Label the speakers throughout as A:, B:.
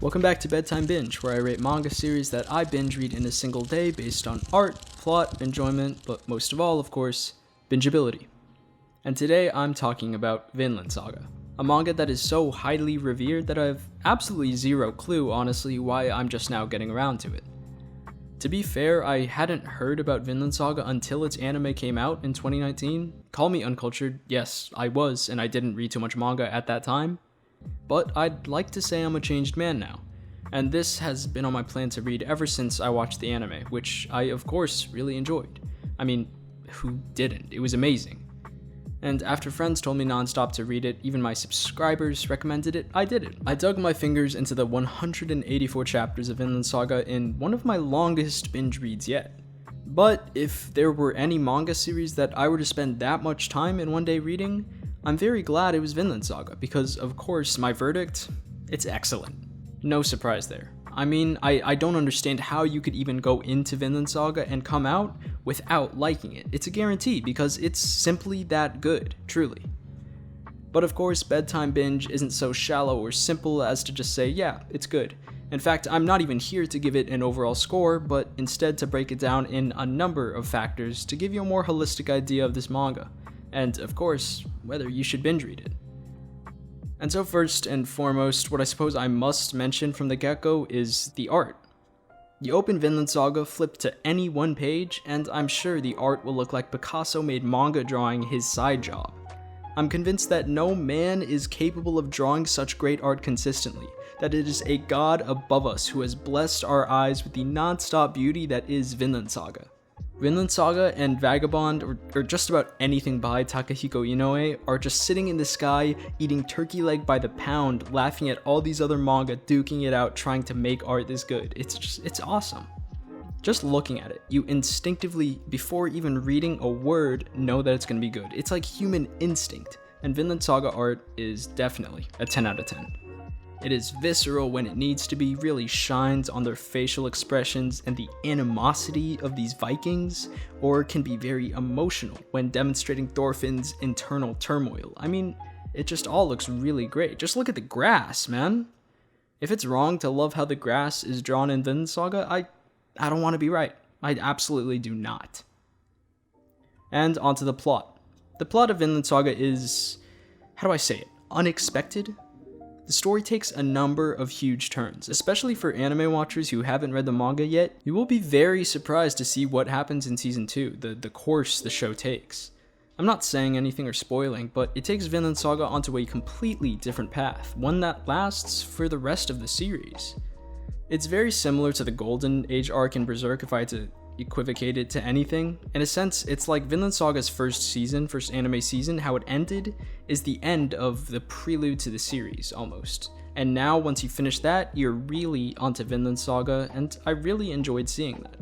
A: Welcome back to Bedtime Binge, where I rate manga series that I binge read in a single day based on art, plot, enjoyment, but most of all, of course, bingeability. And today I'm talking about Vinland Saga, a manga that is so highly revered that I have absolutely zero clue, honestly, why I'm just now getting around to it. To be fair, I hadn't heard about Vinland Saga until its anime came out in 2019. Call me uncultured, yes, I was, and I didn't read too much manga at that time. But I'd like to say I'm a changed man now, and this has been on my plan to read ever since I watched the anime, which I of course really enjoyed. I mean, who didn't? It was amazing. And after friends told me nonstop to read it, even my subscribers recommended it, I did it. I dug my fingers into the 184 chapters of Vinland Saga in one of my longest binge reads yet. But if there were any manga series that I were to spend that much time in one day reading, I'm very glad it was Vinland Saga, because of course my verdict, it's excellent. No surprise there. I mean, I don't understand how you could even go into Vinland Saga and come out without liking it. It's a guarantee, because it's simply that good, truly. But of course, Bedtime Binge isn't so shallow or simple as to just say, yeah, it's good. In fact, I'm not even here to give it an overall score, but instead to break it down in a number of factors to give you a more holistic idea of this manga. And of course, whether you should binge read it. And so first and foremost, what I suppose I must mention from the get-go is the art. You open Vinland Saga, flip to any one page, and I'm sure the art will look like Picasso made manga drawing his side job. I'm convinced that no man is capable of drawing such great art consistently, that it is a god above us who has blessed our eyes with the non-stop beauty that is Vinland Saga. Vinland Saga and Vagabond, or just about anything by Takahiko Inoue, are just sitting in the sky, eating turkey leg by the pound, laughing at all these other manga duking it out trying to make art this good. It's awesome. Just looking at it, you instinctively, before even reading a word, know that it's going to be good. It's like human instinct, and Vinland Saga art is definitely a 10 out of 10. It is visceral when it needs to be, really shines on their facial expressions and the animosity of these Vikings, or can be very emotional when demonstrating Thorfinn's internal turmoil. I mean, it just all looks really great. Just look at the grass, man. If it's wrong to love how the grass is drawn in Vinland Saga, I don't want to be right. I absolutely do not. And onto the plot. The plot of Vinland Saga is, how do I say it, unexpected? The story takes a number of huge turns, especially for anime watchers who haven't read the manga yet. You will be very surprised to see what happens in season 2, the course the show takes. I'm not saying anything or spoiling, but it takes Vinland Saga onto a completely different path, one that lasts for the rest of the series. It's very similar to the Golden Age arc in Berserk if I had to equivocate it to anything. In a sense, it's like Vinland Saga's first anime season, how it ended is the end of the prelude to the series, almost. And now, once you finish that, you're really onto Vinland Saga, and I really enjoyed seeing that.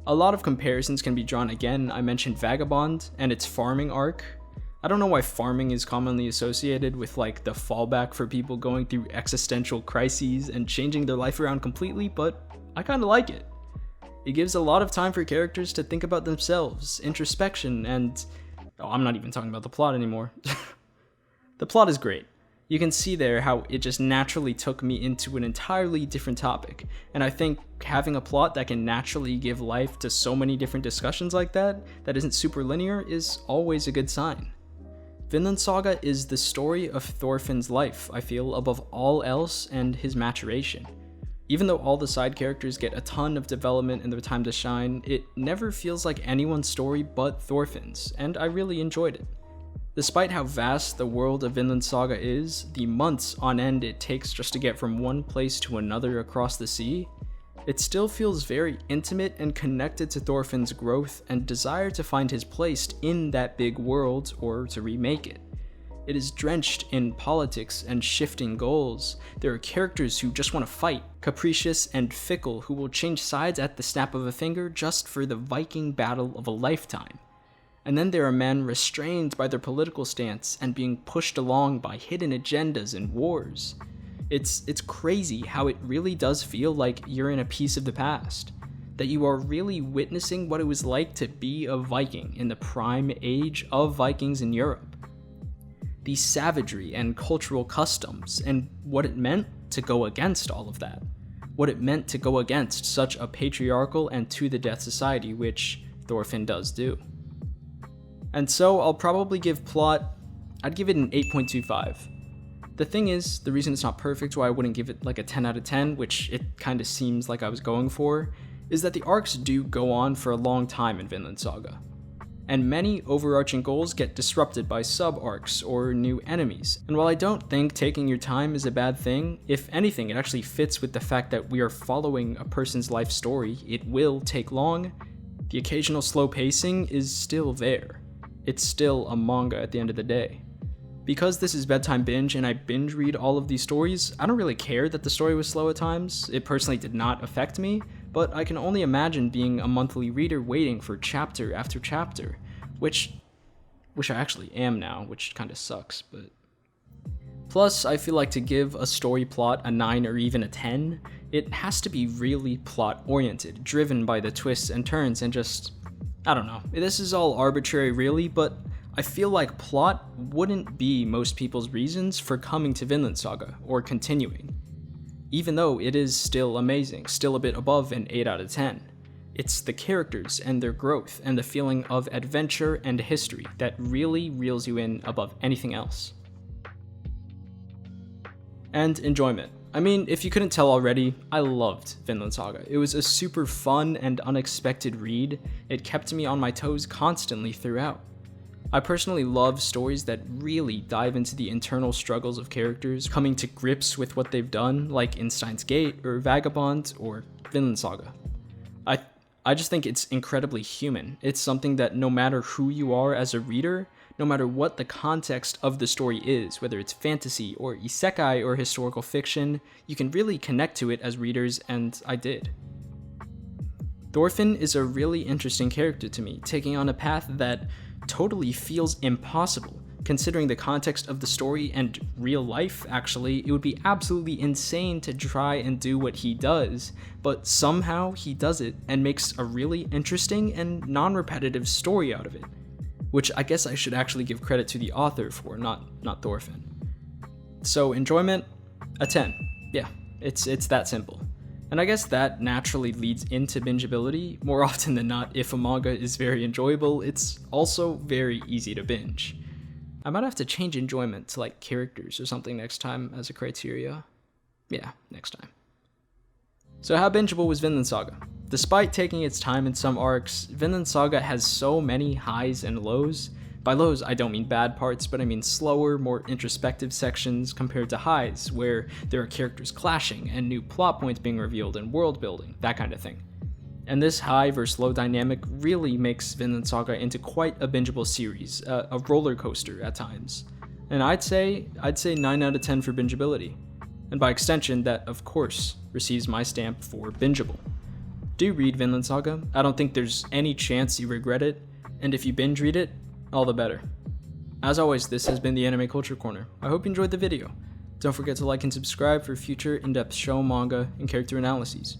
A: A lot of comparisons can be drawn again. I mentioned Vagabond and its farming arc. I don't know why farming is commonly associated with like the fallback for people going through existential crises and changing their life around completely, but I kinda like it. It gives a lot of time for characters to think about themselves, introspection, and I'm not even talking about the plot anymore. The plot is great. You can see there how it just naturally took me into an entirely different topic, and I think having a plot that can naturally give life to so many different discussions like that isn't super linear, is always a good sign. Vinland Saga is the story of Thorfinn's life, I feel, above all else, and his maturation. Even though all the side characters get a ton of development and their time to shine, it never feels like anyone's story but Thorfinn's, and I really enjoyed it. Despite how vast the world of Vinland Saga is, the months on end it takes just to get from one place to another across the sea, it still feels very intimate and connected to Thorfinn's growth and desire to find his place in that big world or to remake it. It is drenched in politics and shifting goals. There are characters who just want to fight, capricious and fickle, who will change sides at the snap of a finger just for the Viking battle of a lifetime. And then there are men restrained by their political stance and being pushed along by hidden agendas and wars. It's crazy how it really does feel like you're in a piece of the past, that you are really witnessing what it was like to be a Viking in the prime age of Vikings in Europe. The savagery and cultural customs and what it meant to go against all of that. What it meant to go against such a patriarchal and to-the-death society, which Thorfinn does do. And so I'll probably give plot, I'd give it an 8.25. The thing is, the reason it's not perfect, why I wouldn't give it like a 10 out of 10, which it kind of seems like I was going for, is that the arcs do go on for a long time in Vinland Saga. And many overarching goals get disrupted by sub-arcs or new enemies. And while I don't think taking your time is a bad thing, if anything, it actually fits with the fact that we are following a person's life story. It will take long. The occasional slow pacing is still there. It's still a manga at the end of the day. Because this is Bedtime Binge and I binge read all of these stories, I don't really care that the story was slow at times. It personally did not affect me, but I can only imagine being a monthly reader waiting for chapter after chapter, which I actually am now, which kind of sucks, but... Plus, I feel like to give a story plot a 9 or even a 10, it has to be really plot-oriented, driven by the twists and turns, and just... I don't know. This is all arbitrary really, but I feel like plot wouldn't be most people's reasons for coming to Vinland Saga, or continuing. Even though it is still amazing, still a bit above an 8 out of 10. It's the characters and their growth and the feeling of adventure and history that really reels you in above anything else. And enjoyment. I mean, if you couldn't tell already, I loved Vinland Saga. It was a super fun and unexpected read. It kept me on my toes constantly throughout. I personally love stories that really dive into the internal struggles of characters, coming to grips with what they've done, like in Steins Gate, or Vagabond, or Vinland Saga. I just think it's incredibly human. It's something that no matter who you are as a reader, no matter what the context of the story is, whether it's fantasy or isekai or historical fiction, you can really connect to it as readers, and I did. Thorfinn is a really interesting character to me, taking on a path that totally feels impossible. Considering the context of the story and real life, actually, it would be absolutely insane to try and do what he does, but somehow he does it and makes a really interesting and non-repetitive story out of it. Which I guess I should actually give credit to the author for, not Thorfinn. So enjoyment, a 10. Yeah, it's that simple. And I guess that naturally leads into bingeability. More often than not, if a manga is very enjoyable, it's also very easy to binge. I might have to change enjoyment to like characters or something next time as a criteria. Yeah, next time. So how bingeable was Vinland Saga? Despite taking its time in some arcs, Vinland Saga has so many highs and lows. By lows, I don't mean bad parts, but I mean slower, more introspective sections compared to highs, where there are characters clashing and new plot points being revealed and world building, that kind of thing. And this high versus low dynamic really makes Vinland Saga into quite a bingeable series, a roller coaster at times. And I'd say 9 out of 10 for bingeability. And by extension, that of course receives my stamp for bingeable. Do read Vinland Saga. I don't think there's any chance you regret it, and if you binge read it, all the better. As always, this has been the Anime Culture Corner. I hope you enjoyed the video. Don't forget to like and subscribe for future in-depth show, manga, and character analyses.